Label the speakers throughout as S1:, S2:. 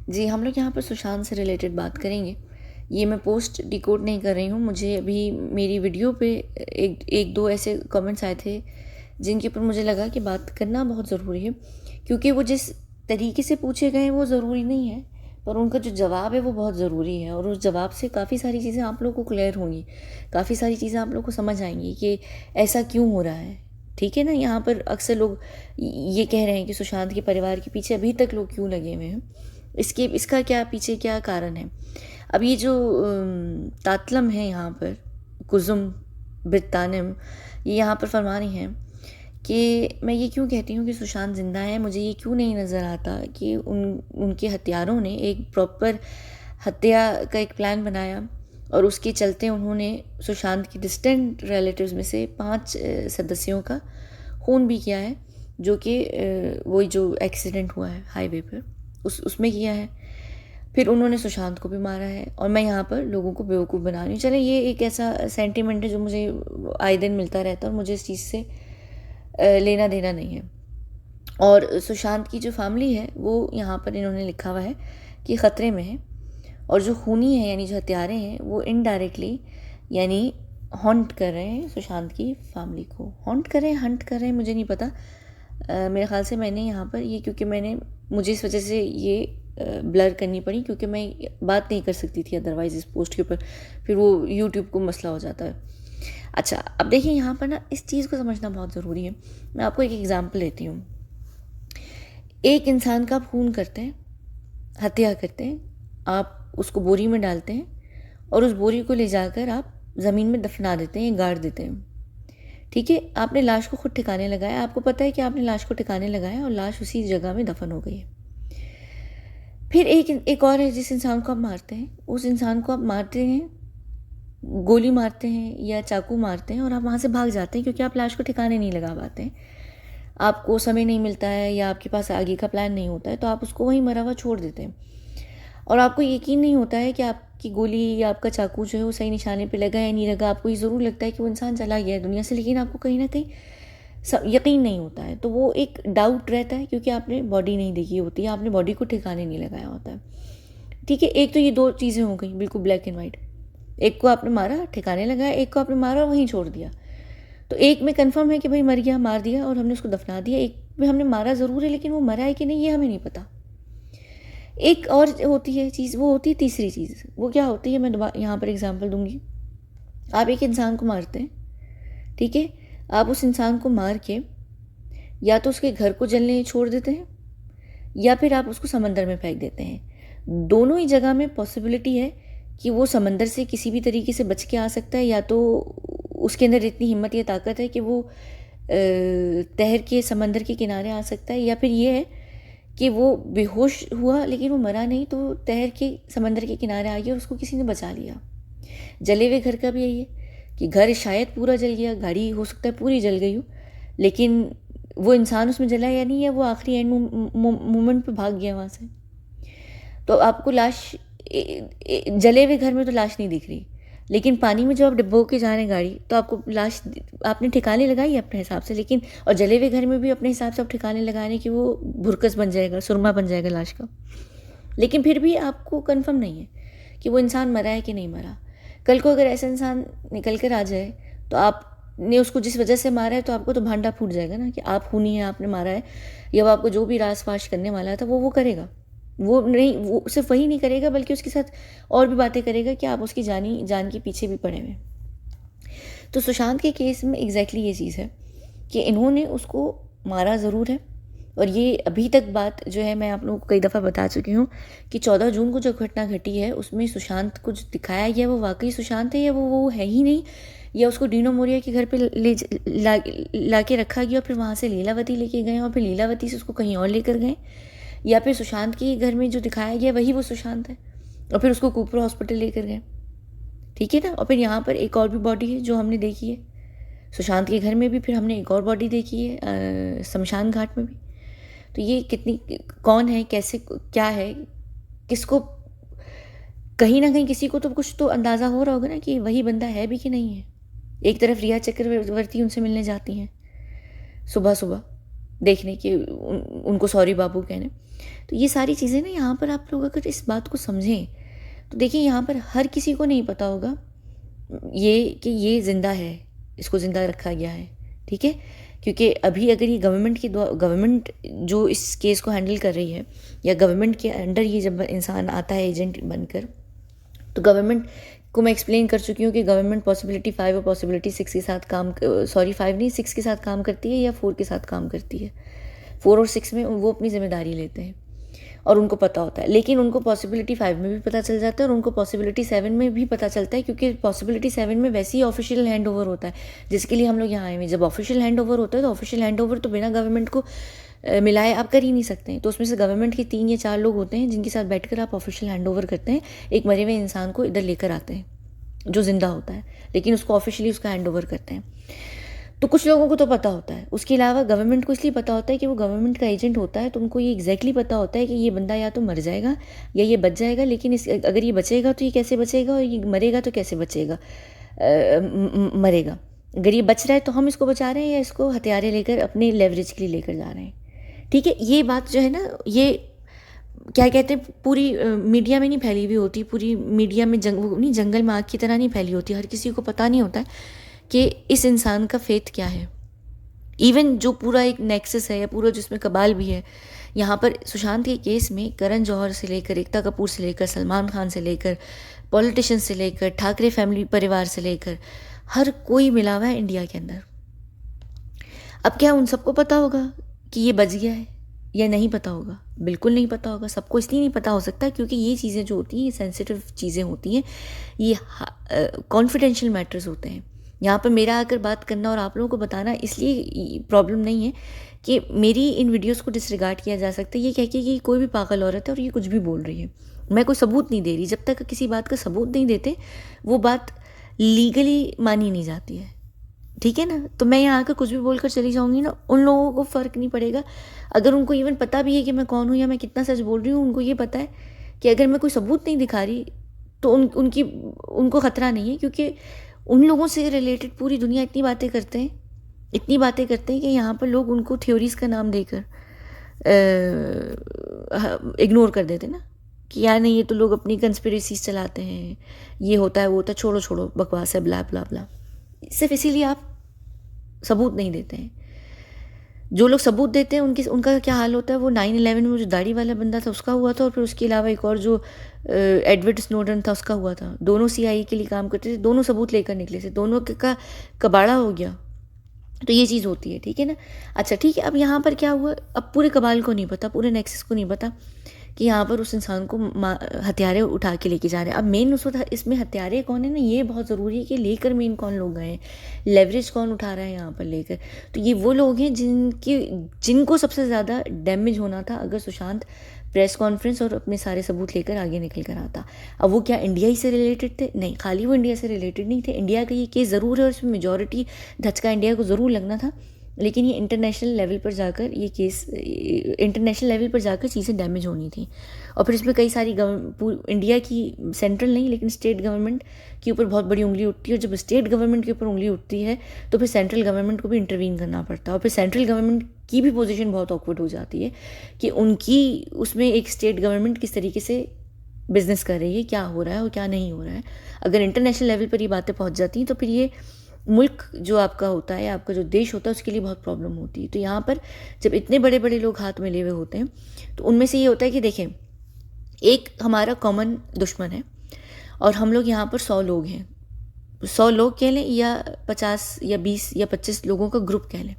S1: जी, हम लोग यहाँ पर सुशांत से रिलेटेड बात करेंगे। ये मैं पोस्ट डिकोड नहीं कर रही हूँ, मुझे अभी मेरी वीडियो पे एक दो ऐसे कमेंट्स आए थे, जिनके ऊपर मुझे लगा कि बात करना बहुत ज़रूरी है, क्योंकि वो जिस तरीके से पूछे गए हैं वो ज़रूरी नहीं है, पर उनका जो जवाब है वो बहुत ज़रूरी है और उस जवाब से काफ़ी सारी चीज़ें आप लोगों को क्लियर होंगी, काफ़ी सारी चीज़ें आप लोग को समझ आएँगी कि ऐसा क्यों हो रहा है। ठीक है ना? यहाँ पर अक्सर लोग ये कह रहे हैं कि सुशांत के परिवार के पीछे अभी तक लोग क्यों लगे हुए हैं, इसका क्या पीछे क्या कारण है। अब ये जो तातलम है यहाँ पर, कुज़ुम बिरतानिम, ये यहाँ पर फरमा रही हैं कि मैं ये क्यों कहती हूँ कि सुशांत ज़िंदा है, मुझे ये क्यों नहीं नज़र आता कि उनके हत्यारों ने एक प्रॉपर हत्या का एक प्लान बनाया और उसके चलते उन्होंने सुशांत की डिस्टेंट रिलेटिव्स में से 5 सदस्यों का खून भी किया है, जो कि वही जो एक्सीडेंट हुआ है हाईवे पर उसमें किया है। फिर उन्होंने सुशांत को भी मारा है और मैं यहाँ पर लोगों को बेवकूफ़ बना रही हूँ। चले, ये एक ऐसा सेंटिमेंट है जो मुझे आए दिन मिलता रहता है और मुझे इस चीज़ से लेना देना नहीं है। और सुशांत की जो फैमिली है वो यहाँ पर इन्होंने लिखा हुआ है कि ख़तरे में है, और जो खूनी है यानी जो हत्यारे हैं वो इनडायरेक्टली यानी हॉन्ट कर रहे हैं सुशांत की फैमिली को। हॉन्ट कर रहे हैं, हंट कर रहे हैं, मुझे नहीं पता। मेरे ख़्याल से मैंने यहाँ पर ये, क्योंकि मुझे इस वजह से ये ब्लर करनी पड़ी, क्योंकि मैं बात नहीं कर सकती थी अदरवाइज़ इस पोस्ट के ऊपर, फिर वो यूट्यूब को मसला हो जाता है। अच्छा, अब देखिए यहाँ पर ना इस चीज़ को समझना बहुत ज़रूरी है। मैं आपको एक एग्ज़ाम्पल देती हूँ। एक इंसान का आप खून करते हैं, हत्या करते हैं, आप उसको बोरी में डालते हैं और उस बोरी को ले जाकर आप ज़मीन में दफना देते हैं, गाड़ देते हैं। ठीक है, आपने लाश को खुद ठिकाने लगाया, आपको पता है कि आपने लाश को ठिकाने लगाया और लाश उसी जगह में दफन हो गई है। फिर एक और है जिस इंसान को आप मारते हैं, उस इंसान को आप मारते हैं, गोली मारते हैं या चाकू मारते हैं और आप वहाँ से भाग जाते हैं, क्योंकि आप लाश को ठिकाने नहीं लगा पाते हैं, आपको समय नहीं मिलता है या आपके पास आगे का प्लान नहीं होता है, तो आप उसको वहीं मरा हुआ छोड़ देते हैं। और आपको यकीन नहीं होता है कि आपकी गोली या आपका चाकू जो है वो सही निशाने पे लगा है या नहीं लगा। आपको ये ज़रूर लगता है कि वो इंसान चला गया है दुनिया से, लेकिन आपको कहीं ना कहीं यकीन नहीं होता है। तो वो एक डाउट रहता है, क्योंकि आपने बॉडी नहीं देखी होती है, आपने बॉडी को ठिकाने नहीं लगाया होता है। ठीक है, एक तो ये दो चीज़ें हो गई बिल्कुल ब्लैक एंड वाइट। एक को आपने मारा, ठिकाने लगाया, एक को आपने मारा और वहीं छोड़ दिया। तो एक में कन्फर्म है कि भाई मर गया, मार दिया और हमने उसको दफना दिया। एक में हमने मारा ज़रूर है, लेकिन वो मरा है कि नहीं ये हमें नहीं पता। एक और होती है चीज़, वो होती है तीसरी चीज़। वो क्या होती है, मैं यहाँ पर एग्जांपल दूंगी। आप एक इंसान को मारते हैं, ठीक है, आप उस इंसान को मार के या तो उसके घर को जलने छोड़ देते हैं या फिर आप उसको समंदर में फेंक देते हैं। दोनों ही जगह में पॉसिबिलिटी है कि वो समंदर से किसी भी तरीके से बच के आ सकता है, या तो उसके अंदर इतनी हिम्मत या ताकत है कि वो तैर के समंदर के किनारे आ सकता है, या फिर ये है कि वो बेहोश हुआ लेकिन वो मरा नहीं, तो तैर के समंदर के किनारे आ गया और उसको किसी ने बचा लिया। जले हुए घर का भी यही है कि घर शायद पूरा जल गया, गाड़ी हो सकता है पूरी जल गई हो, लेकिन वो इंसान उसमें जला या नहीं, या वो आखिरी एंड मोमेंट पे भाग गया वहाँ से। तो आपको लाश जले हुए घर में तो लाश नहीं दिख रही, लेकिन पानी में जब आप डिब्बो के जा रहे हैं गाड़ी, तो आपको लाश, आपने ठिकाने लगाई है अपने हिसाब से, लेकिन और जले हुए घर में भी अपने हिसाब से आप ठिकाने लगा रहे कि वो भुरकस बन जाएगा, सुरमा बन जाएगा लाश का, लेकिन फिर भी आपको कंफर्म नहीं है कि वो इंसान मरा है कि नहीं मरा। कल को अगर ऐसा इंसान निकल कर आ जाए तो आपने उसको जिस वजह से मारा है, तो आपको तो भांडा फूट जाएगा ना कि आप खूनी है, आपने मारा है, या वो आपको जो भी रास फाश करने वाला था वो करेगा। वो नहीं, वो सिर्फ वही नहीं करेगा बल्कि उसके साथ और भी बातें करेगा कि आप उसकी जान के पीछे भी पड़े हुए। तो सुशांत के केस में एग्जैक्टली ये चीज़ है कि इन्होंने उसको मारा ज़रूर है, और ये अभी तक बात जो है मैं आप लोगों को कई दफ़ा बता चुकी हूँ कि 14 जून को जो घटना घटी है उसमें सुशांत को जो दिखाया गया वो वाकई सुशांत है या वो है ही नहीं, या उसको डीनो मोरिया के घर पे ला के रखा गया और फिर वहाँ से लीलावती लेके गए और फिर लीलावती से उसको कहीं और लेकर गए, या फिर सुशांत के घर में जो दिखाया गया वही वो सुशांत है और फिर उसको कुपरो हॉस्पिटल लेकर गए। ठीक है ना, और फिर यहाँ पर एक और भी बॉडी है जो हमने देखी है सुशांत के घर में भी, फिर हमने एक और बॉडी देखी है शमशान घाट में भी। तो ये कितनी, कौन है, कैसे, क्या है, किसको, कहीं ना कहीं किसी को तो कुछ तो अंदाज़ा हो रहा होगा ना कि वही बंदा है भी कि नहीं है। एक तरफ रिया चक्रवर्ती उनसे मिलने जाती हैं सुबह सुबह देखने के, उनको सॉरी बाबू कहने, तो ये सारी चीज़ें ना यहाँ पर आप लोग अगर इस बात को समझें तो देखिए यहाँ पर हर किसी को नहीं पता होगा ये कि ये ज़िंदा है, इसको ज़िंदा रखा गया है, ठीक है। क्योंकि अभी अगर ये गवर्नमेंट जो इस केस को हैंडल कर रही है या गवर्नमेंट के अंडर ये जब इंसान आता है एजेंट बनकर, तो गवर्नमेंट को मैं एक्सप्लेन कर चुकी हूँ कि गवर्नमेंट पॉसिबिलिटी 5 और पॉसिबिलिटी 6 के साथ 5 नहीं 6 के साथ काम करती है या 4 के साथ काम करती है। 4 और 6 में वो अपनी जिम्मेदारी लेते हैं और उनको पता होता है, लेकिन उनको पॉसिबिलिटी 5 में भी पता चल जाता है और उनको पॉसिबिलिटी 7 में भी पता चलता है, क्योंकि पॉसिबिलिटी 7 में वैसे ही ऑफिशियल हैंड ओवर होता है जिसके लिए हम लोग यहाँ आए हुए। जब ऑफिशियल हैंड ओवर होता है तो ऑफिशियल हैंड ओवर तो बिना गवर्नमेंट को मिलाए आप कर ही नहीं सकते हैं। तो उसमें से गवर्नमेंट के 3 या 4 लोग होते हैं जिनके साथ बैठकर आप ऑफिशियल हैंड ओवर करते हैं, एक मरे हुए इंसान को इधर लेकर आते हैं जो जिंदा होता है, लेकिन उसको ऑफिशियली उसका हैंड ओवर करते हैं। तो कुछ लोगों को तो पता होता है, उसके अलावा गवर्नमेंट को इसलिए पता होता है कि वो गवर्नमेंट का एजेंट होता है, तो उनको ये एग्जैक्टली पता होता है कि ये बंदा या तो मर जाएगा या ये बच जाएगा, लेकिन अगर ये बचेगा तो ये कैसे बचेगा और ये मरेगा तो कैसे बचेगा, मरेगा। अगर ये बच रहा है तो हम इसको बचा रहे हैं या इसको हथियारे लेकर अपने लेवरेज के लिए लेकर जा रहे हैं, ठीक है। ये बात जो है ना, ये क्या कहते हैं, पूरी मीडिया में नहीं फैली हुई होती, पूरी मीडिया में जंगल में आग की तरह नहीं फैली होती, हर किसी को पता नहीं होता है कि इस इंसान का फेथ क्या है। इवन जो पूरा एक नेक्सस है या पूरा जिसमें कबाल भी है, यहाँ पर सुशांत के केस में करण जौहर से लेकर एकता कपूर से लेकर सलमान खान से लेकर पॉलिटिशियन से लेकर ठाकरे फैमिली परिवार से लेकर हर कोई मिला हुआ है इंडिया के अंदर। अब क्या उन सबको पता होगा कि ये बच गया है या नहीं पता होगा? बिल्कुल नहीं पता होगा। सबको इसलिए नहीं पता हो सकता क्योंकि ये चीज़ें जो होती हैं ये सेंसिटिव चीज़ें होती हैं, ये कॉन्फिडेंशियल मैटर्स होते हैं। यहाँ पर मेरा आकर बात करना और आप लोगों को बताना इसलिए प्रॉब्लम नहीं है कि मेरी इन वीडियोस को डिसरिगार्ड किया जा सकता है ये कह के कि कोई भी पागल औरत है और ये कुछ भी बोल रही है। मैं कोई सबूत नहीं दे रही, जब तक किसी बात का सबूत नहीं देते वो बात लीगली मानी नहीं जाती है, ठीक है ना। तो मैं यहाँ आकर कुछ भी बोलकर चली जाऊँगी ना, उन लोगों को फ़र्क नहीं पड़ेगा। अगर उनको इवन पता भी है कि मैं कौन हूँ या मैं कितना सच बोल रही हूँ, उनको ये पता है कि अगर मैं कोई सबूत नहीं दिखा रही तो उनको ख़तरा नहीं है, क्योंकि उन लोगों से रिलेटेड पूरी दुनिया इतनी बातें करते हैं कि यहाँ पर लोग उनको थ्योरीज़ का नाम देकर इग्नोर कर देते ना कि यार नहीं, ये तो लोग अपनी कंस्पिरेसीज चलाते हैं, ये होता है वो होता है, छोड़ो बकवास है, ब्ला ब्ला ब्ला। सिर्फ इसीलिए आप सबूत नहीं देते हैं। जो लोग सबूत देते हैं उनका क्या हाल होता है, वो 9/11 में जो दाढ़ी वाला बंदा था उसका हुआ था, और फिर उसके अलावा एक और जो एडवर्ड स्नोडन था उसका हुआ था। दोनों CIA के लिए काम करते थे, दोनों सबूत लेकर निकले थे, दोनों का कबाड़ा हो गया। तो ये चीज़ होती है, ठीक है ना। अच्छा ठीक है, अब यहाँ पर क्या हुआ, अब पूरे कबाल को नहीं पता, पूरे नेक्सस को नहीं पता कि यहाँ पर उस इंसान को हथियारे उठा के लेके जा रहे हैं। अब मेन इसमें हथियारे कौन है ना, ये बहुत ज़रूरी है कि लेकर मेन कौन लोग गए हैं, लेवरेज कौन उठा रहा है यहाँ पर लेकर। तो ये वो लोग हैं जिनको सबसे ज़्यादा डैमेज होना था अगर सुशांत प्रेस कॉन्फ्रेंस और अपने सारे सबूत लेकर आगे निकल कर आता। अब वो क्या इंडिया ही से रिलेटेड थे? नहीं, खाली वो इंडिया से रिलेटेड नहीं थे। इंडिया का ये केस ज़रूर है और इसमें मेजॉरिटी धचका इंडिया को ज़रूर लगना था, लेकिन ये इंटरनेशनल लेवल पर जाकर चीज़ें डैमेज होनी थी। और फिर इसमें कई सारी इंडिया की सेंट्रल नहीं लेकिन स्टेट गवर्नमेंट के ऊपर बहुत बड़ी उंगली उठती है, और जब स्टेट गवर्नमेंट के ऊपर उंगली उठती है तो फिर सेंट्रल गवर्नमेंट को भी इंटरवीन करना पड़ता है, और फिर सेंट्रल गवर्नमेंट की भी पोजीशन बहुत ऑकवर्ड हो जाती है कि उनकी उसमें एक स्टेट गवर्नमेंट किस तरीके से बिजनेस कर रही है, क्या हो रहा है और क्या नहीं हो रहा है। अगर इंटरनेशनल लेवल पर ये बातें पहुँच जाती हैं तो फिर ये मुल्क जो आपका होता है, आपका जो देश होता है, उसके लिए बहुत प्रॉब्लम होती है। तो यहाँ पर जब इतने बड़े बड़े लोग हाथ में ले हुए होते हैं तो उनमें से ये होता है कि देखें, एक हमारा कॉमन दुश्मन है और हम लोग यहाँ पर 100 लोग हैं, 100 लोग कह लें या 50 या 20 या 25 लोगों का ग्रुप कह लें,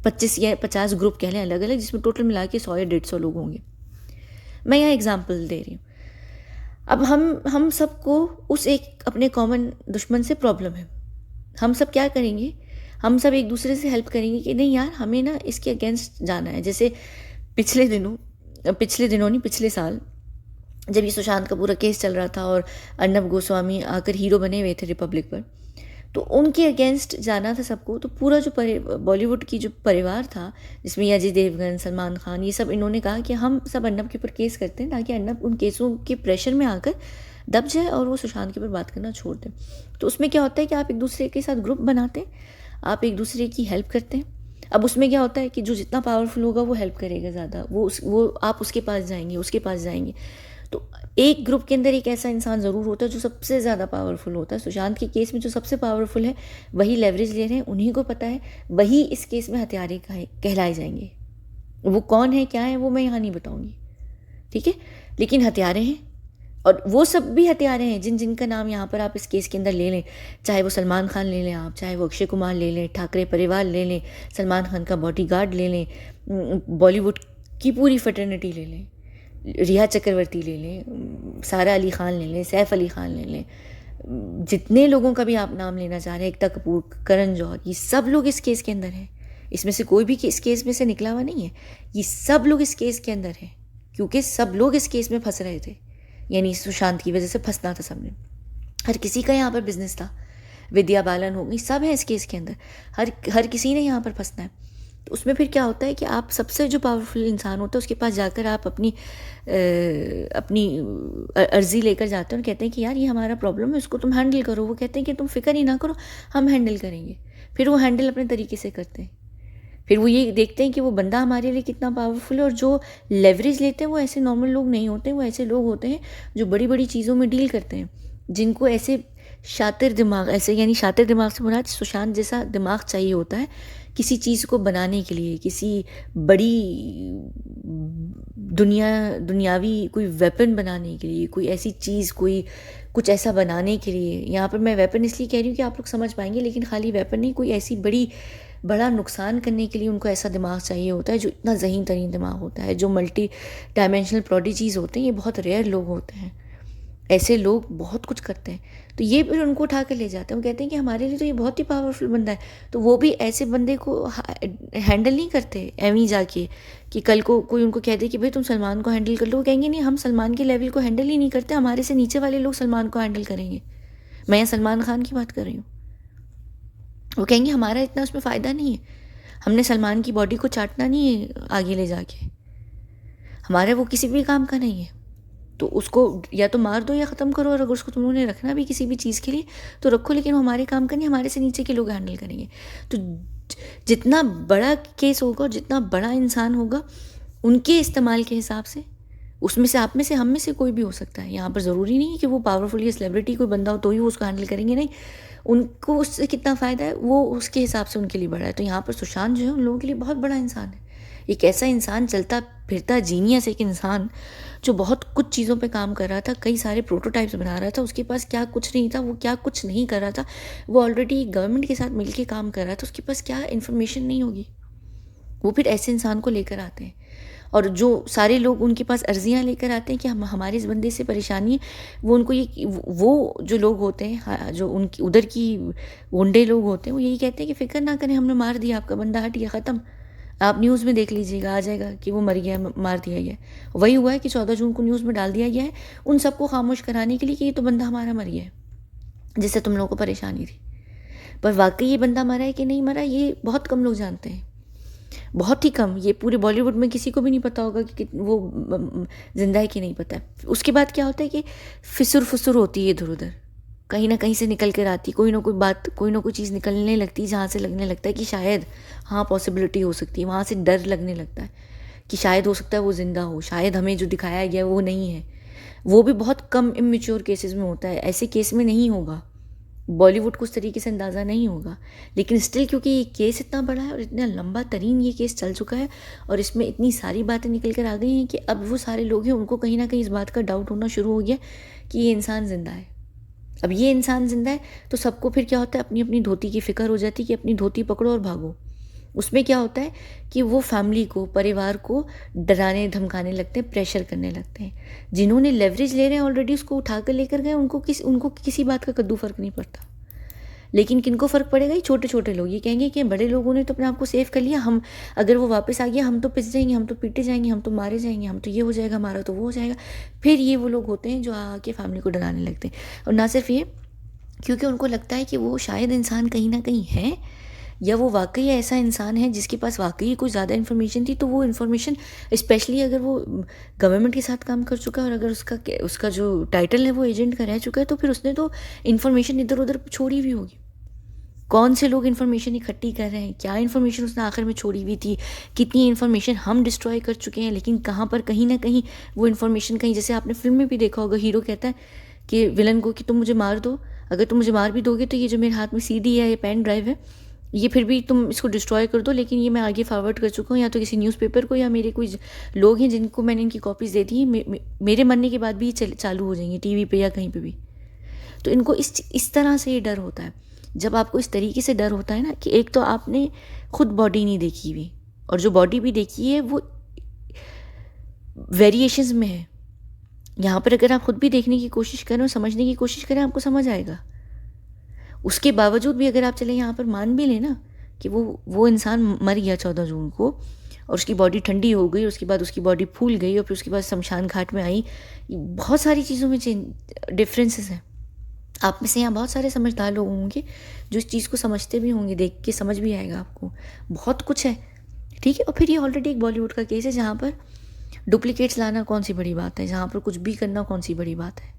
S1: 25 या 50 ग्रुप कह लें अलग अलग, जिसमें टोटल मिला के 100 या 150 लोग होंगे। मैं यहाँ एग्जाम्पल दे रही हूँ। अब हम सबको उस एक अपने कॉमन दुश्मन से प्रॉब्लम है। हम सब क्या करेंगे, हम सब एक दूसरे से हेल्प करेंगे कि नहीं यार हमें ना इसके अगेंस्ट जाना है। जैसे पिछले साल जब ये सुशांत का पूरा केस चल रहा था और अर्नब गोस्वामी आकर हीरो बने हुए थे रिपब्लिक पर, तो उनके अगेंस्ट जाना था सबको। तो पूरा जो बॉलीवुड की जो परिवार था, जिसमें अजय देवगन, सलमान खान, ये सब, इन्होंने कहा कि हम सब अर्नब के ऊपर केस करते हैं ताकि अर्नब उन केसों के प्रेशर में आकर दब जाए और वो सुशांत के ऊपर बात करना छोड़ दें। तो उसमें क्या होता है कि आप एक दूसरे के साथ ग्रुप बनाते हैं, आप एक दूसरे की हेल्प करते हैं, अब उसमें क्या होता है कि जो जितना पावरफुल होगा वो हेल्प करेगा ज़्यादा, वो आप उसके पास जाएंगे, उसके पास जाएंगे। तो एक ग्रुप के अंदर एक ऐसा इंसान ज़रूर होता है जो सबसे ज़्यादा पावरफुल होता है। सुशांत के केस में जो सबसे पावरफुल है वही लेवरेज ले रहे हैं, उन्हीं को पता है, वही इस केस में हत्यारे कहलाए जाएंगे। वो कौन है क्या है वो मैं यहाँ नहीं बताऊँगी, ठीक है, लेकिन हत्यारे हैं। और वो सब भी हत्यारे हैं जिनका नाम यहाँ पर आप इस केस के अंदर ले लें, चाहे वो सलमान खान ले लें आप, चाहे वो अक्षय कुमार ले लें, ठाकरे परिवार ले लें, सलमान खान का बॉडीगार्ड ले लें, बॉलीवुड की पूरी फटर्निटी ले लें, रिया चक्रवर्ती ले लें, सारा अली खान ले लें, सैफ अली खान ले लें, जितने लोगों का भी आप नाम लेना चाह रहे हैं, एकता कपूर, करण जौहर, ये सब लोग इस केस के अंदर हैं। इसमें से कोई भी इस केस में से निकला हुआ नहीं है, ये सब लोग इस केस के अंदर हैं, क्योंकि सब लोग इस केस में फंस रहे थे। यानी सुशांत की वजह से फंसना था सबने, हर किसी का यहाँ पर बिजनेस था, विद्या बालन हो गई, सब है इस केस के अंदर, हर किसी ने यहाँ पर फंसना है। तो उसमें फिर क्या होता है कि आप सबसे जो पावरफुल इंसान होता है उसके पास जाकर आप अपनी अर्जी लेकर जाते हो और कहते हैं कि यार ये हमारा प्रॉब्लम है, उसको तुम हैंडल करो। वो कहते हैं कि तुम फिक्र ही ना करो, हम हैंडल करेंगे। फिर वो हैंडल अपने तरीके से करते हैं। फिर वो ये देखते हैं कि वो बंदा हमारे लिए कितना पावरफुल है, और जो लेवरेज लेते हैं वो ऐसे नॉर्मल लोग नहीं होते हैं, वो ऐसे लोग होते हैं जो बड़ी बड़ी चीज़ों में डील करते हैं, जिनको ऐसे शातिर दिमाग, ऐसे यानी शातिर दिमाग से मुराद सुशांत जैसा दिमाग चाहिए होता है किसी चीज़ को बनाने के लिए, किसी बड़ी दुनियावी कोई वेपन बनाने के लिए, कोई ऐसी चीज़, कोई कुछ ऐसा बनाने के लिए। यहाँ पर मैं वेपन इसलिए कह रही हूँ कि आप लोग समझ पाएंगे, लेकिन खाली वेपन नहीं, कोई ऐसी बड़ा नुकसान करने के लिए उनको ऐसा दिमाग चाहिए होता है जो इतना ज़हीन तरीन दिमाग होता है। जो मल्टी डायमेंशनल प्रोडिजीज होते हैं ये बहुत रेयर लोग होते हैं, ऐसे लोग बहुत कुछ करते हैं। तो ये फिर उनको उठा कर ले जाते हैं, वो कहते हैं कि हमारे लिए तो ये बहुत ही पावरफुल बंदा है। तो वो भी ऐसे बंदे को हैंडल नहीं करते एवं जाके कि कल को कोई उनको कह दे कि भाई तुम सलमान को हैंडल कर लो, वो कहेंगे नहीं, हम सलमान के लेवल को हैंडल ही नहीं करते, हमारे से नीचे वाले लोग सलमान को हैंडल करेंगे। मैं यहाँ सलमान खान की बात कर रही हूँ। वो कहेंगे हमारा इतना उसमें फ़ायदा नहीं है, हमने सलमान की बॉडी को चाटना नहीं है आगे ले जाके, हमारा वो किसी भी काम का नहीं है। तो उसको या तो मार दो या ख़त्म करो, और अगर उसको तुमने रखना भी किसी भी चीज़ के लिए तो रखो, लेकिन वो हमारे काम का नहीं, हमारे से नीचे के लोग हैंडल करेंगे। तो जितना बड़ा केस होगा और जितना बड़ा इंसान होगा उनके इस्तेमाल के हिसाब से, उसमें से आप में से हम में से कोई भी हो सकता है। यहाँ पर ज़रूरी नहीं है कि वो पावरफुल या सेलिब्रिटी कोई बंदा हो तो ही वो उसको हैंडल करेंगे, नहीं, उनको उससे कितना फ़ायदा है वो उसके हिसाब से उनके लिए बड़ा है। तो यहाँ पर सुशांत जो है उन लोगों के लिए बहुत बड़ा इंसान है, एक ऐसा इंसान, चलता फिरता जीनियस, एक इंसान जो बहुत कुछ चीज़ों पे काम कर रहा था, कई सारे प्रोटोटाइप्स बना रहा था, उसके पास क्या कुछ नहीं था, वो क्या कुछ नहीं कर रहा था, वो ऑलरेडी गवर्नमेंट के साथ मिलके काम कर रहा था, उसके पास क्या इन्फॉर्मेशन नहीं होगी, वो फिर ऐसे इंसान को लेकर आते हैं। और जो सारे लोग उनके पास अर्जियां लेकर आते हैं कि हमारे इस बंदे से परेशानी है, वो उनको ये, वो जो लोग होते हैं, जो उनकी उधर की गुंडे लोग होते हैं, वो यही कहते हैं कि फ़िक्र ना करें, हमने मार दिया, आपका बंदा हट गया, ख़त्म, आप न्यूज़ में देख लीजिएगा, आ जाएगा कि वो मर गया, मार दिया गया। वही हुआ है कि 14 जून को न्यूज़ में डाल दिया गया है उन सबको खामोश कराने के लिए कि ये तो बंदा हमारा मर गया है, जिससे तुम लोगों को परेशानी थी। पर वाकई ये बंदा मरा है कि नहीं मरा, ये बहुत कम लोग जानते हैं, बहुत ही कम। ये पूरे बॉलीवुड में किसी को भी नहीं पता होगा कि वो जिंदा है कि नहीं, पता है। उसके बाद क्या होता है कि फिसुर फुसुर होती है, इधर उधर कहीं ना कहीं से निकल कर आती, कोई ना कोई बात, कोई ना कोई चीज़ निकलने लगती है जहाँ से लगने लगता है कि शायद हाँ पॉसिबिलिटी हो सकती है, वहाँ से डर लगने लगता है कि शायद हो सकता है वो ज़िंदा हो, शायद हमें जो दिखाया गया वो नहीं है। वो भी बहुत कम इमेच्योर केसेस में होता है, ऐसे केस में नहीं होगा, बॉलीवुड को उस तरीके से अंदाज़ा नहीं होगा। लेकिन स्टिल क्योंकि ये केस इतना बड़ा है और इतना लंबा तरीन ये केस चल चुका है और इसमें इतनी सारी बातें निकल कर आ गई हैं कि अब वो सारे लोग हैं उनको कहीं ना कहीं इस बात का डाउट होना शुरू हो गया कि ये इंसान ज़िंदा है। अब ये इंसान ज़िंदा है तो सबको फिर क्या होता है, अपनी अपनी धोती की फ़िक्र हो जाती है कि अपनी धोती पकड़ो और भागो। उसमें क्या होता है कि वो फैमिली को, परिवार को डराने धमकाने लगते हैं, प्रेशर करने लगते हैं। जिन्होंने लेवरेज ले रहे हैं ऑलरेडी उसको उठा कर लेकर गए, उनको किसी बात का कद्दू फर्क नहीं पड़ता। लेकिन किनको फ़र्क पड़ेगा, ये छोटे छोटे लोग। ये कहेंगे कि बड़े लोगों ने तो अपने आप को सेव कर लिया, हम अगर वो वापस आ गया हम तो पिस जाएंगे, हम तो पीटे जाएंगे, हम तो मारे जाएंगे, हम तो ये हो जाएगा हमारा, तो वो हो जाएगा। फिर ये वो लोग होते हैं जो आके फैमिली को डराने लगते हैं। और ना सिर्फ ये, क्योंकि उनको लगता है कि वो शायद इंसान कहीं ना कहीं है, या वो वाकई ऐसा इंसान है जिसके पास वाकई कुछ ज़्यादा इन्फॉर्मेशन थी, तो वो इन्फॉर्मेशन, स्पेशली अगर वो गवर्नमेंट के साथ काम कर चुका है और अगर उसका जो टाइटल है वो एजेंट का रह चुका है, तो फिर उसने तो इन्फॉर्मेशन इधर उधर छोड़ी हुई होगी। कौन से लोग इन्फॉर्मेशन इकट्ठी कर रहे हैं, क्या इन्फॉर्मेशन उसने आखिर में छोड़ी हुई थी, कितनी इन्फॉर्मेशन हम डिस्ट्रॉय कर चुके हैं, लेकिन कहाँ पर कहीं ना कहीं वो इन्फॉर्मेशन कहीं, जैसे आपने फिल्म में भी देखा होगा, हीरो कहता है कि विलन को कि तुम मुझे मार दो, अगर तुम मुझे मार भी दोगे तो ये जो मेरे हाथ में सीडी है, ये पेन ड्राइव है, ये फिर भी तुम इसको डिस्ट्रॉय कर दो, लेकिन ये मैं आगे फॉरवर्ड कर चुका हूँ या तो किसी न्यूज़पेपर को, या मेरे कोई लोग हैं जिनको मैंने इनकी कॉपीज़ दे दी हैं, मेरे मरने के बाद भी ये चालू हो जाएंगे टीवी पे या कहीं पे भी। तो इनको इस तरह से ये डर होता है। जब आपको इस तरीके से डर होता है ना कि एक तो आपने खुद बॉडी नहीं देखी हुई, और जो बॉडी भी देखी है वो वेरिएशंस में है। यहाँ पर अगर आप खुद भी देखने की कोशिश करें और समझने की कोशिश करें, आपको समझ आएगा। उसके बावजूद भी अगर आप चले यहाँ पर मान भी लें ना कि वो इंसान मर गया 14 जून को, और उसकी बॉडी ठंडी हो गई, उसके बाद उसकी बॉडी फूल गई, और फिर उसके बाद शमशान घाट में आई, बहुत सारी चीज़ों में डिफरेंसेस हैं। आप में से यहाँ बहुत सारे समझदार लोग होंगे जो इस चीज़ को समझते भी होंगे, देख के समझ भी आएगा आपको, बहुत कुछ है, ठीक है। और फिर ये ऑलरेडी एक बॉलीवुड का केस है जहाँ पर डुप्लीकेट्स लाना कौन सी बड़ी बात है, जहाँ पर कुछ भी करना कौन सी बड़ी बात है।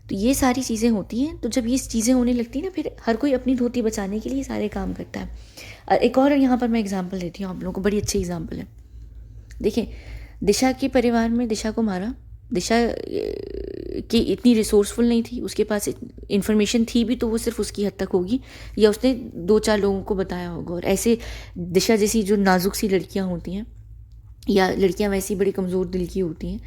S1: तो ये सारी चीज़ें होती हैं। तो जब ये चीज़ें होने लगती हैं ना, फिर हर कोई अपनी धोती बचाने के लिए सारे काम करता है। एक और यहाँ पर मैं एग्जांपल देती हूँ आप लोगों को, बड़ी अच्छी एग्जांपल है। देखिए, दिशा के परिवार में दिशा को मारा, दिशा की इतनी रिसोर्सफुल नहीं थी, उसके पास इन्फॉर्मेशन थी भी तो वो सिर्फ उसकी हद तक होगी, या उसने 2-4 लोगों को बताया होगा। और ऐसे दिशा जैसी जो नाजुक सी लड़कियाँ होती हैं, या लड़कियाँ वैसी बड़ी कमज़ोर दिल की होती हैं,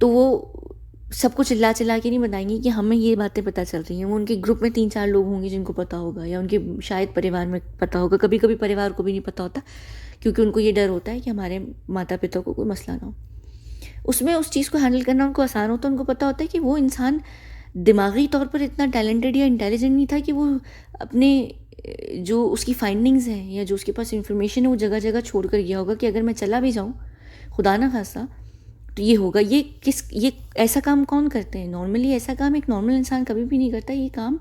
S1: तो वो सबको चिल्ला चिल्ला के नहीं बताएंगी कि हमें ये बातें पता चल रही हैं। वो उनके ग्रुप में 3-4 लोग होंगे जिनको पता होगा, या उनके शायद परिवार में पता होगा। कभी कभी परिवार को भी नहीं पता होता, क्योंकि उनको ये डर होता है कि हमारे माता पिता को कोई मसला ना हो। उसमें उस चीज़ को हैंडल करना उनको आसान होता है। उनको पता होता है कि वो इंसान दिमागी तौर पर इतना टैलेंटेड या इंटेलिजेंट नहीं था कि वो अपने जो उसकी फाइंडिंग्स हैं या जो उसके पास इंफॉर्मेशन है वो जगह जगह छोड़ कर गया होगा कि अगर मैं चला भी जाऊँ, खुदा ना खास्ता, तो ये होगा। ये ऐसा काम कौन करते हैं नॉर्मली? ऐसा काम एक नॉर्मल इंसान कभी भी नहीं करता ये काम।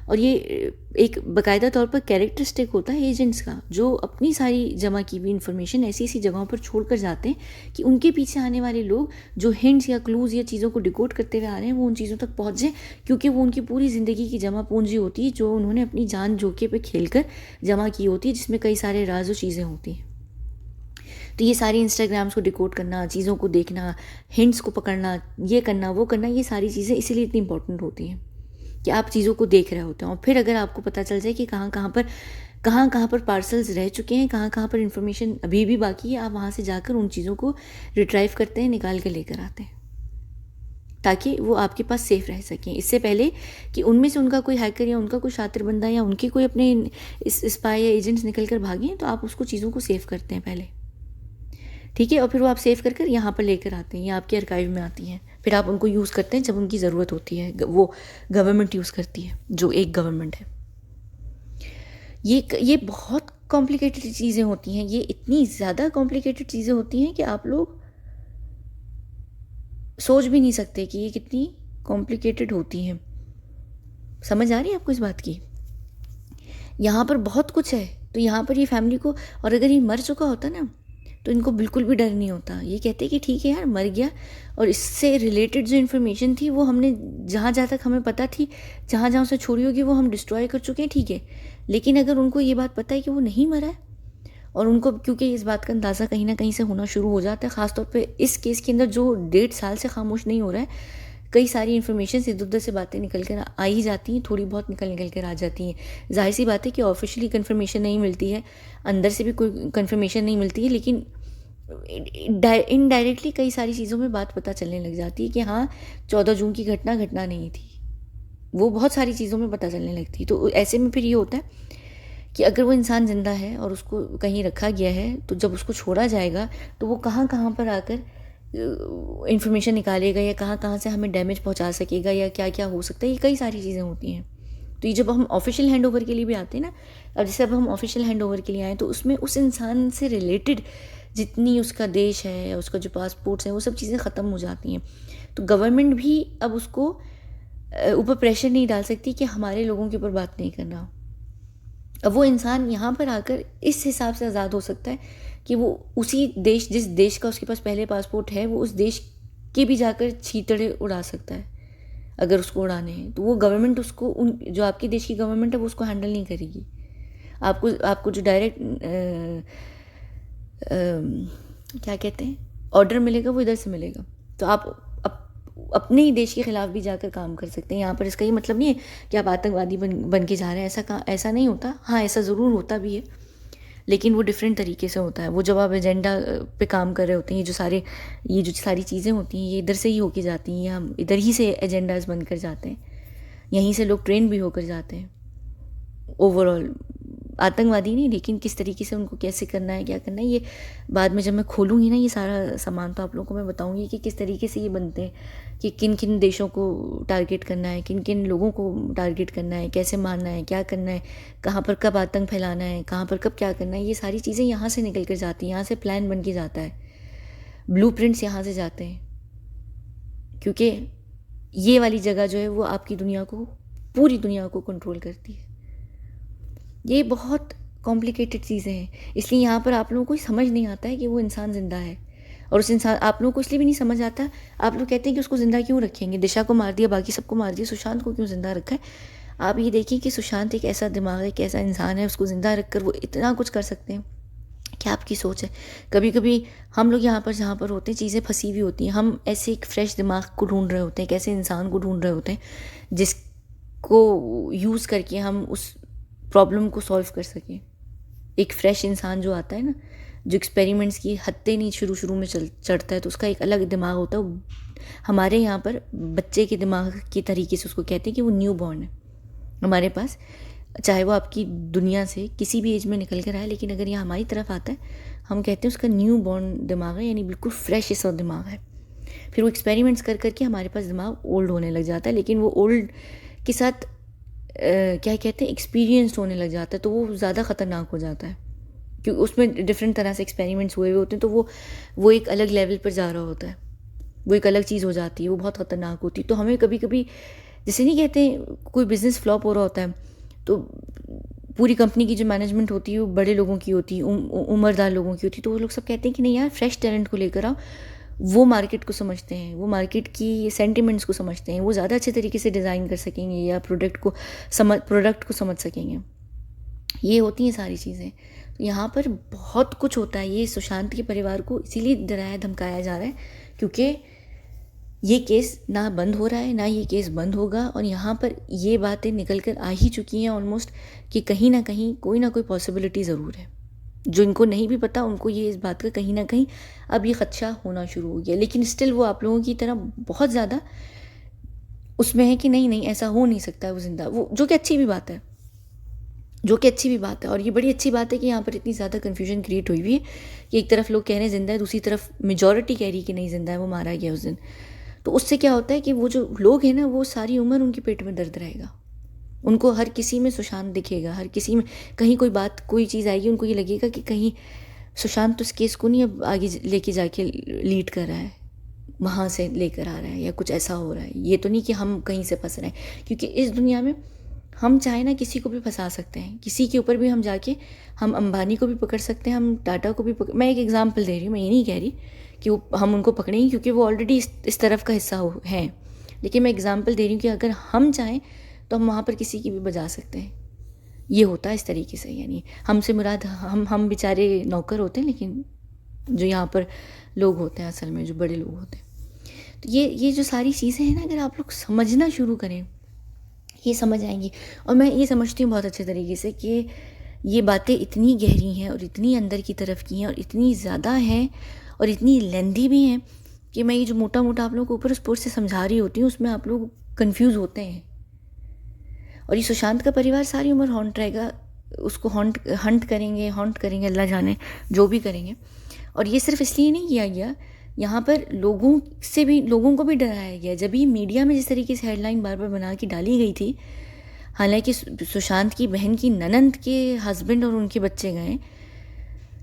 S1: और ये एक बाकायदा तौर पर कैरेक्टरिस्टिक होता है एजेंट्स का, जो अपनी सारी जमा की हुई इन्फॉर्मेशन ऐसी ऐसी जगहों पर छोड़ कर जाते हैं कि उनके पीछे आने वाले लोग जो हिंट्स या क्लूज़ या चीज़ों को डिकोड करते हुए आ रहे हैं वो उन चीज़ों तक पहुँच जाए, क्योंकि वो उनकी पूरी ज़िंदगी की जमा पूंजी होती है जो उन्होंने अपनी जान जोखे पे खेल कर जमा की होती है, जिसमें कई सारे राज और चीज़ें होती हैं। तो ये सारी इंस्टाग्राम्स को डिकोड करना, चीज़ों को देखना, हिंट्स को पकड़ना, ये करना वो करना, ये सारी चीज़ें इसीलिए इतनी इंपॉर्टेंट होती हैं कि आप चीज़ों को देख रहे होते हैं। और फिर अगर आपको पता चल जाए कि कहाँ कहाँ पर पार्सल्स रह चुके हैं, कहाँ कहाँ पर इन्फॉर्मेशन अभी भी बाकी है, आप वहाँ से जाकर उन चीज़ों को रिट्राइव करते हैं, निकाल कर लेकर आते हैं, ताकि वो आपके पास सेफ रह सकें। इससे पहले कि उनमें से उनका कोई हैकर या उनका कोई शातिर बंदा या उनके कोई अपने स्पाई या एजेंट्स निकल कर भागें, तो आप उसको चीज़ों को सेव करते हैं पहले, ठीक है। और फिर वो आप सेव कर कर यहाँ पर लेकर आते हैं या आपके आर्काइव में आती हैं, फिर आप उनको यूज़ करते हैं जब उनकी ज़रूरत होती है। वो गवर्नमेंट यूज़ करती है, जो एक गवर्नमेंट है। ये बहुत कॉम्प्लिकेटेड चीज़ें होती हैं, ये इतनी ज़्यादा कॉम्प्लिकेटेड चीज़ें होती हैं कि आप लोग सोच भी नहीं सकते कि ये कितनी कॉम्प्लिकेटेड होती हैं। समझ आ रही है आपको इस बात की? यहाँ पर बहुत कुछ है। तो यहाँ पर ये फैमिली को, और अगर ये मर चुका होता ना तो इनको बिल्कुल भी डर नहीं होता। ये कहते कि ठीक है यार, मर गया, और इससे रिलेटेड जो इन्फॉर्मेशन थी वो हमने जहाँ जहाँ तक हमें पता थी, जहाँ जहाँ उसे छोड़ी होगी वो हम डिस्ट्रॉय कर चुके हैं, ठीक है। लेकिन अगर उनको ये बात पता है कि वो नहीं मरा है, और उनको क्योंकि इस बात का अंदाज़ा कहीं ना कहीं से होना शुरू हो जाता है, ख़ासतौर पर इस केस के अंदर जो 1.5 साल से खामोश नहीं हो रहा है, कई सारी इन्फॉर्मेशन से इधर उधर से बातें निकल कर आ ही जाती हैं, थोड़ी बहुत निकल कर आ जाती हैं। जाहिर सी बात है कि ऑफिशियली कन्फर्मेशन नहीं मिलती है, अंदर से भी कोई कन्फर्मेशन नहीं मिलती है, लेकिन इनडायरेक्टली कई सारी चीज़ों में बात पता चलने लग जाती है कि हाँ 14 जून की घटना नहीं थी, वो बहुत सारी चीज़ों में पता चलने लगती है। तो ऐसे में फिर ये होता है कि अगर वो इंसान ज़िंदा है और उसको कहीं रखा गया है, तो जब उसको छोड़ा जाएगा तो वो कहाँ कहाँ पर आकर इन्फॉर्मेशन निकालेगा, या कहाँ कहाँ से हमें डैमेज पहुँचा सकेगा, या क्या क्या हो सकता है, ये कई सारी चीज़ें होती हैं। तो ये जब हम ऑफिशियल हैंड ओवर के लिए भी आते हैं ना, अब जैसे अब हम ऑफिशियल हैंड ओवर के लिए आए तो उसमें उस इंसान से रिलेटेड जितनी उसका देश है, उसका जो पासपोर्ट्स हैं, वो सब चीज़ें ख़त्म हो जाती हैं। तो गवर्नमेंट भी अब उसको ऊपर प्रेशर नहीं डाल सकती कि हमारे लोगों के ऊपर बात नहीं करना। अब वो इंसान यहाँ पर आकर इस हिसाब से आज़ाद हो सकता है कि वो उसी देश, जिस देश का उसके पास पहले पासपोर्ट है, वो उस देश के भी जाकर छींतड़े उड़ा सकता है, अगर उसको उड़ाने हैं तो वो गवर्नमेंट उसको जो आपके देश की गवर्नमेंट है वो उसको हैंडल नहीं करेगी। आपको जो डायरेक्ट क्या कहते हैं ऑर्डर मिलेगा वो इधर से मिलेगा। तो आप अपने ही देश के खिलाफ भी जाकर काम कर सकते हैं। यहाँ पर इसका ये मतलब नहीं है कि आप आतंकवादी बन के जा रहे हैं, ऐसा नहीं होता। हाँ, ऐसा ज़रूर होता भी है, लेकिन वो डिफरेंट तरीके से होता है। वो जब आप एजेंडा पे काम कर रहे होते हैं, ये जो सारी चीज़ें होती हैं ये इधर से ही होके जाती हैं, हम इधर ही से एजेंडाज बनकर जाते हैं, यहीं से लोग ट्रेन भी होकर जाते हैं। ओवरऑल आतंकवादी नहीं, लेकिन किस तरीके से उनको कैसे करना है, क्या करना है, ये बाद में जब मैं खोलूँगी ना ये सारा सामान तो आप लोगों को मैं बताऊँगी कि किस तरीके से ये बनते हैं, कि किन किन देशों को टारगेट करना है, किन किन लोगों को टारगेट करना है, कैसे मारना है, क्या करना है, कहाँ पर कब आतंक फैलाना है, कहाँ पर कब क्या करना है। ये सारी चीज़ें यहाँ से निकल कर जाती हैं, यहाँ से प्लान बन के जाता है, ब्लूप्रिंट्स यहाँ से जाते हैं। क्योंकि ये वाली जगह जो है वो आपकी दुनिया को, पूरी दुनिया को कंट्रोल करती है। ये बहुत कॉम्प्लिकेटेड चीज़ें हैं, इसलिए यहाँ पर आप लोगों को समझ नहीं आता है कि वो इंसान ज़िंदा है। और उस इंसान, आप लोगों को इसलिए भी नहीं समझ आता, आप लोग कहते हैं कि उसको ज़िंदा क्यों रखेंगे, दिशा को मार दिया, बाकी सबको मार दिया, सुशांत को क्यों ज़िंदा रखा है। आप ये देखिए कि सुशांत एक ऐसा दिमाग है, एक ऐसा इंसान है, उसको ज़िंदा रख कर वो इतना कुछ कर सकते हैं। क्या आपकी सोच है? कभी कभी हम लोग यहाँ पर जहाँ पर होते हैं चीज़ें फंसी हुई होती हैं, हम ऐसे एक फ्रेश दिमाग को ढूंढ रहे होते हैं, एक ऐसे इंसान को ढूंढ रहे होते हैं जिसको यूज़ करके हम उस प्रॉब्लम को सॉल्व कर सकें। एक फ्रेश इंसान जो आता है ना, जो एक्सपेरिमेंट्स की हत्ते नहीं शुरू में चढ़ता है, तो उसका एक अलग दिमाग होता है। हमारे यहाँ पर बच्चे के दिमाग के तरीके से उसको कहते हैं कि वो न्यू बॉर्न है हमारे पास, चाहे वो आपकी दुनिया से किसी भी एज में निकल कर आए, लेकिन अगर यहाँ हमारी तरफ आता है हम कहते हैं उसका न्यू बॉर्न दिमाग है, यानी बिल्कुल फ्रेश सा दिमाग है। फिर वो एक्सपेरिमेंट्स कर करके हमारे पास दिमाग ओल्ड होने लग जाता है, लेकिन वो ओल्ड के साथ क्या कहते हैं एक्सपीरियंस्ड होने लग जाता है, तो वो ज़्यादा ख़तरनाक हो जाता है, क्योंकि उसमें डिफरेंट तरह से एक्सपेरिमेंट्स हुए होते हैं, तो वो एक अलग लेवल पर जा रहा होता है, वो एक अलग चीज़ हो जाती है, वो बहुत ख़तरनाक होती है। तो हमें कभी कभी, जैसे नहीं कहते कोई बिज़नेस फ्लॉप हो रहा होता है, तो पूरी कंपनी की जो मैनेजमेंट होती है वो बड़े लोगों की होती है, उम्रदार लोगों की होती है, तो वो लोग सब कहते हैं कि नहीं यार, फ्रेश टैलेंट को लेकर आओ। वो मार्केट को समझते हैं, वो मार्केट की सेंटिमेंट्स को समझते हैं, वो ज़्यादा अच्छे तरीके से डिज़ाइन कर सकेंगे या प्रोडक्ट को समझ सकेंगे। ये होती हैं सारी चीज़ें। तो यहाँ पर बहुत कुछ होता है। ये सुशांत के परिवार को इसीलिए डराया धमकाया जा रहा है क्योंकि ये केस ना बंद हो रहा है, ना ये केस बंद होगा, और यहाँ पर ये बातें निकल कर आ ही चुकी हैं ऑलमोस्ट, कि कहीं ना कोई पॉसिबिलिटी ज़रूर है। जो इनको नहीं भी पता उनको ये इस बात का कहीं ना कहीं अब ये खदशा होना शुरू हो गया, लेकिन स्टिल वो आप लोगों की तरह बहुत ज़्यादा उसमें है कि नहीं ऐसा हो नहीं सकता है वो ज़िंदा, वो जो कि अच्छी भी बात है, और ये बड़ी अच्छी बात है कि यहाँ पर इतनी ज़्यादा कन्फ्यूजन क्रिएट हुई हुई है कि एक तरफ लोग कह रहे हैं ज़िंदा है, दूसरी तरफ मेजॉरिटी कह रही है कि नहीं ज़िंदा है, वो मारा गया उस दिन। तो उससे क्या होता है कि वो जो लोग हैं ना, वो सारी उम्र उनके पेट में दर्द रहेगा, उनको हर किसी में सुशांत दिखेगा, हर किसी में कहीं कोई चीज़ आएगी, उनको ये लगेगा कि कहीं सुशांत तो इस केस को नहीं अब आगे लेके जाके लीड कर रहा है, वहाँ से लेकर आ रहा है, या कुछ ऐसा हो रहा है। ये तो नहीं कि हम कहीं से फंस रहे हैं, क्योंकि इस दुनिया में हम चाहे ना किसी को भी फंसा सकते हैं, किसी के ऊपर भी हम जाके, हम अंबानी को भी पकड़ सकते हैं, हम टाटा को भी मैं एक एग्जाम्पल दे रही हूँ, मैं ये नहीं कह रही कि हम उनको पकड़ेंगे क्योंकि वो ऑलरेडी इस तरफ का हिस्सा है, लेकिन मैं एग्जाम्पल दे रही हूँ कि अगर हम चाहें तो हम वहाँ पर किसी की भी बजा सकते हैं। ये होता है इस तरीके से, यानी हमसे मुराद हम बेचारे नौकर होते हैं, लेकिन जो यहाँ पर लोग होते हैं असल में जो बड़े लोग होते हैं। तो ये जो सारी चीज़ें हैं ना, अगर आप लोग समझना शुरू करें ये समझ आएंगी। और मैं ये समझती हूँ बहुत अच्छे तरीके से कि ये बातें इतनी गहरी हैं और इतनी अंदर की तरफ की हैं और इतनी ज़्यादा हैं और इतनी लेंदी भी हैं कि मैं ये जो मोटा मोटा आप लोगों को ऊपर स्पोर्ट से समझा रही होती हूँ उसमें आप लोग कन्फ्यूज़ होते हैं। और ये सुशांत का परिवार सारी उम्र हॉन्ट रहेगा, उसको हंट करेंगे अल्लाह जाने जो भी करेंगे। और ये सिर्फ इसलिए नहीं किया गया, यहाँ पर लोगों को भी डराया गया। जब भी मीडिया में जिस तरीके से हेडलाइन बार बार बना के डाली गई थी, हालांकि सुशांत की बहन की ननंद के हस्बैंड और उनके बच्चे गए,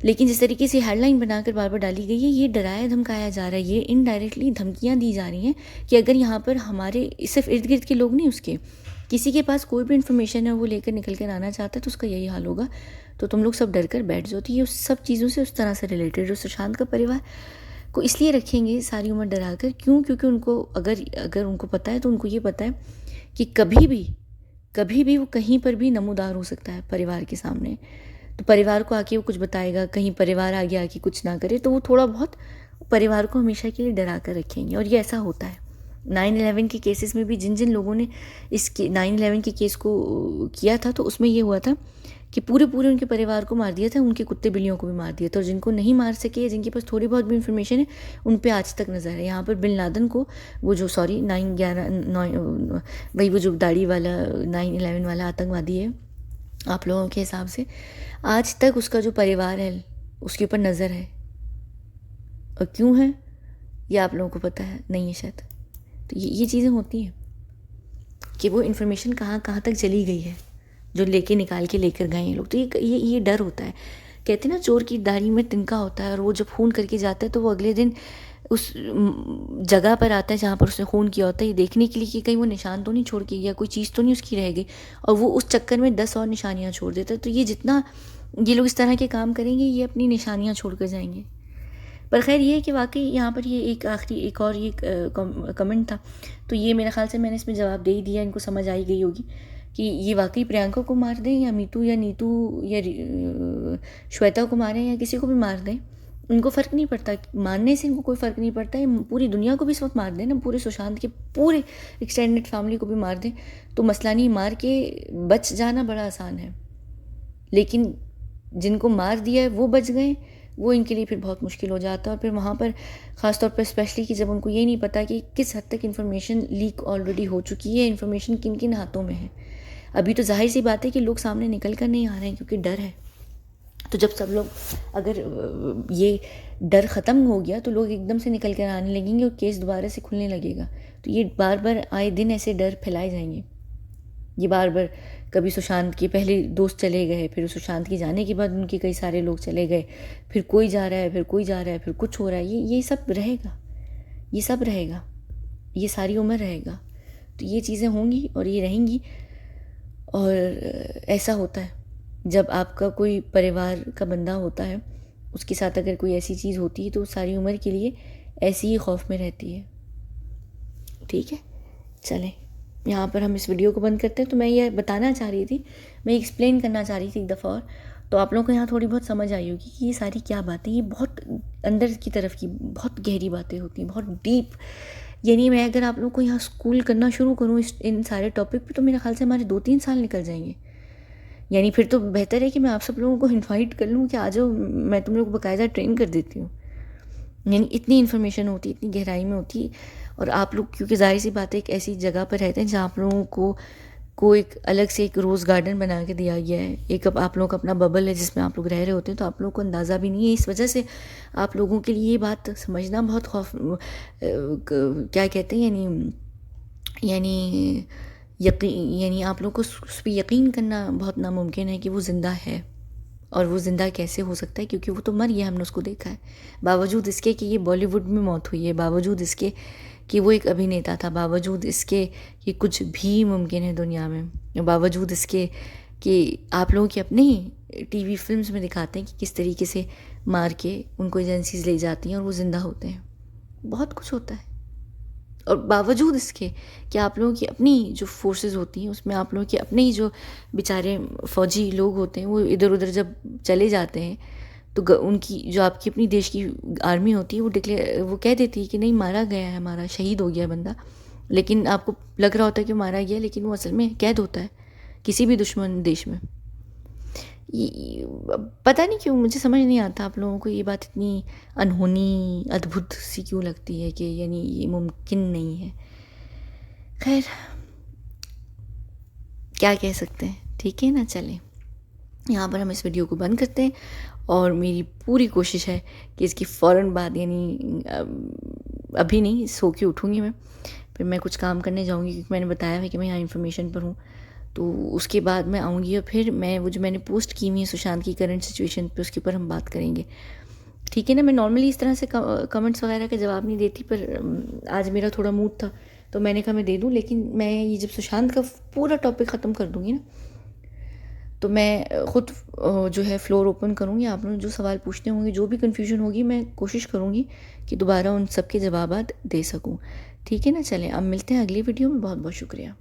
S1: लेकिन जिस तरीके से हेडलाइन बनाकर बार बार डाली गई है, ये डराया धमकाया जा रहा है, ये इनडायरेक्टली धमकियाँ दी जा रही हैं कि अगर यहाँ पर हमारे सिर्फ इर्द गिर्द के लोग नहीं, उसके किसी के पास कोई भी इन्फॉर्मेशन है वो लेकर निकल कर आना चाहता है तो उसका यही हाल होगा। तो तुम लोग सब डर कर बैठ जाओ। तो ये उस सब चीज़ों से उस तरह से रिलेटेड, जो सुशांत का परिवार को इसलिए रखेंगे सारी उम्र डरा कर, क्यों? क्योंकि उनको अगर उनको पता है तो उनको ये पता है कि कभी भी वो कहीं पर भी नमूदार हो सकता है परिवार के सामने। तो परिवार को आके वो कुछ बताएगा, कहीं परिवार आगे आके कुछ ना करे, तो वो थोड़ा बहुत परिवार को हमेशा के लिए डरा कर रखेंगे। और ये ऐसा होता है 9/11 के केसेस में भी। जिन जिन लोगों ने इस 9/11 के केस को किया था, तो उसमें ये हुआ था कि पूरे उनके परिवार को मार दिया था, उनके कुत्ते बिल्लियों को भी मार दिया था। और जिनको नहीं मार सके, जिनके पास थोड़ी बहुत भी इन्फॉर्मेशन है, उन पे आज तक नज़र है। यहाँ पर बिन लादेन को वो जो 9/11 वही वो जो दाढ़ी वाला 9/11 वाला आतंकवादी है आप लोगों के हिसाब से, आज तक उसका जो परिवार है उसके ऊपर नज़र है। और क्यों है ये आप लोगों को पता है नहीं है शायद। तो ये चीज़ें होती हैं कि वो इन्फॉर्मेशन कहाँ तक चली गई है जो निकाल के लेकर गए हैं लोग। तो ये डर होता है। कहते हैं ना, चोर की दाढ़ी में तिनका होता है, और वो जब खून करके जाता है तो वो अगले दिन उस जगह पर आता है जहाँ पर उसने खून किया होता है, ये देखने के लिए कि कहीं वो निशान तो नहीं छोड़ के गया, कोई चीज़ तो नहीं उसकी रह गई, और वो उस चक्कर में 10 और निशानियाँ छोड़ देता है। तो ये जितना ये लोग इस तरह के काम करेंगे, ये अपनी निशानियाँ छोड़ कर जाएंगे। पर खैर ये है कि वाकई यहाँ पर ये एक और ये कमेंट था, तो ये मेरे ख्याल से मैंने इसमें जवाब दे ही दिया, इनको समझ आई गई होगी कि ये वाकई प्रियंका को मार दें या मीतू या नीतू या श्वेता को मारें या किसी को भी मार दें, इनको फ़र्क नहीं पड़ता। मारने से इनको कोई फ़र्क नहीं पड़ता है। पूरी दुनिया को भी इस वक्त मार दें ना, पूरे सुशांत के पूरे एक्सटेंडेड फैमिली को भी मार दें तो मसला नहीं, मार के बच जाना बड़ा आसान है। लेकिन जिनको मार दिया है वो बच गए, वो इनके लिए फिर बहुत मुश्किल हो जाता है। और फिर वहाँ पर ख़ास तौर पर स्पेशली कि जब उनको ये नहीं पता कि किस हद तक इन्फॉर्मेशन लीक ऑलरेडी हो चुकी है, इन्फॉर्मेशन किन किन हाथों में है। अभी तो जाहिर सी बात है कि लोग सामने निकल कर नहीं आ रहे हैं क्योंकि डर है। तो जब सब लोग, अगर ये डर ख़त्म हो गया तो लोग एकदम से निकल कर आने लगेंगे और केस दोबारा से खुलने लगेगा। तो ये बार आए दिन ऐसे डर फैलाए जाएंगे। ये बार कभी सुशांत के पहले दोस्त चले गए, फिर सुशांत के जाने के बाद उनके कई सारे लोग चले गए, फिर कोई जा रहा है, फिर कोई जा रहा है, फिर कुछ हो रहा है। ये सब रहेगा, ये सब रहेगा, ये सारी उम्र रहेगा। तो ये चीज़ें होंगी और ये रहेंगी। और ऐसा होता है जब आपका कोई परिवार का बंदा होता है, उसके साथ अगर कोई ऐसी चीज़ होती है तो सारी उम्र के लिए ऐसी ही खौफ में रहती है। ठीक है, चलें यहाँ पर हम इस वीडियो को बंद करते हैं। तो मैं ये बताना चाह रही थी, मैं एक्सप्लेन करना चाह रही थी एक दफ़ा और, तो आप लोगों को यहाँ थोड़ी बहुत समझ आई होगी कि ये सारी क्या बातें, ये बहुत अंदर की तरफ की बहुत गहरी बातें होती हैं, बहुत डीप। यानी मैं अगर आप लोगों को यहाँ स्कूल करना शुरू करूँ इन सारे टॉपिक पे, तो मेरे ख्याल से हमारे 2-3 साल निकल जाएंगे। यानी फिर तो बेहतर है कि मैं आप सब लोगों को इन्वाइट कर लूँ कि आ जाओ, मैं तुम लोग को बाकायदा ट्रेन कर देती हूँ। यानी इतनी इन्फॉर्मेशन होती है, इतनी गहराई में होती है। और आप लोग, क्योंकि जाहिर सी बात है एक ऐसी जगह पर रहते हैं जहाँ आप लोगों को एक अलग से एक रोज़ गार्डन बना के दिया गया है, एक अब आप लोगों का अपना बबल है जिसमें आप लोग रह रहे होते हैं, तो आप लोगों को अंदाज़ा भी नहीं है। इस वजह से आप लोगों के लिए ये बात समझना बहुत क्या कहते हैं, यानी आप लोगों को उस पर यकीन करना बहुत नामुमकिन है कि वो ज़िंदा है। और वो ज़िंदा कैसे हो सकता है, क्योंकि वो तो मर गया, हमने उसको देखा है। बावजूद इसके कि ये बॉलीवुड में मौत हुई है, बावजूद इसके कि वो एक अभिनेता था, बावजूद इसके कि कुछ भी मुमकिन है दुनिया में, बावजूद इसके कि आप लोगों की अपने ही टीवी फिल्म्स में दिखाते हैं कि किस तरीके से मार के उनको एजेंसीज ले जाती हैं और वो ज़िंदा होते हैं। बहुत कुछ होता है। और बावजूद इसके कि आप लोगों की अपनी जो फोर्सेस होती हैं, उसमें आप लोगों के अपने ही जो बेचारे फ़ौजी लोग होते हैं, वो इधर उधर जब चले जाते हैं, तो उनकी जो आपकी अपनी देश की आर्मी होती है, वो कह देती है कि नहीं, मारा गया है, हमारा शहीद हो गया बंदा। लेकिन आपको लग रहा होता है कि मारा गया, लेकिन वो असल में कैद होता है किसी भी दुश्मन देश में। पता नहीं क्यों मुझे समझ नहीं आता आप लोगों को ये बात इतनी अनहोनी अद्भुत सी क्यों लगती है कि यानी ये मुमकिन नहीं है। खैर, क्या कह सकते हैं, ठीक है ना। चलें यहाँ पर हम इस वीडियो को बंद करते हैं। और मेरी पूरी कोशिश है कि इसकी फ़ौरन बाद, यानी अभी नहीं, सो के उठूँगी मैं, फिर मैं कुछ काम करने जाऊँगी क्योंकि मैंने बताया है कि मैं यहाँ इन्फॉर्मेशन पर हूँ। तो उसके बाद मैं आऊँगी और फिर मैं वो जो मैंने पोस्ट की हुई है सुशांत की करंट सिचुएशन पे, उसके ऊपर हम बात करेंगे। ठीक है ना। मैं नॉर्मली इस तरह से कमेंट्स वगैरह का जवाब नहीं देती, पर आज मेरा थोड़ा मूड था तो मैंने कहा मैं दे दूँ। लेकिन मैं ये जब सुशांत का पूरा टॉपिक ख़त्म कर दूँगी ना, तो मैं ख़ुद जो है फ्लोर ओपन करूँगी। आप लोग जो सवाल पूछने होंगे, जो भी कन्फ्यूजन होगी, मैं कोशिश करूँगी कि दोबारा उन सब के जवाबात दे सकूँ। ठीक है ना? चलें अब मिलते हैं अगली वीडियो में। बहुत बहुत शुक्रिया।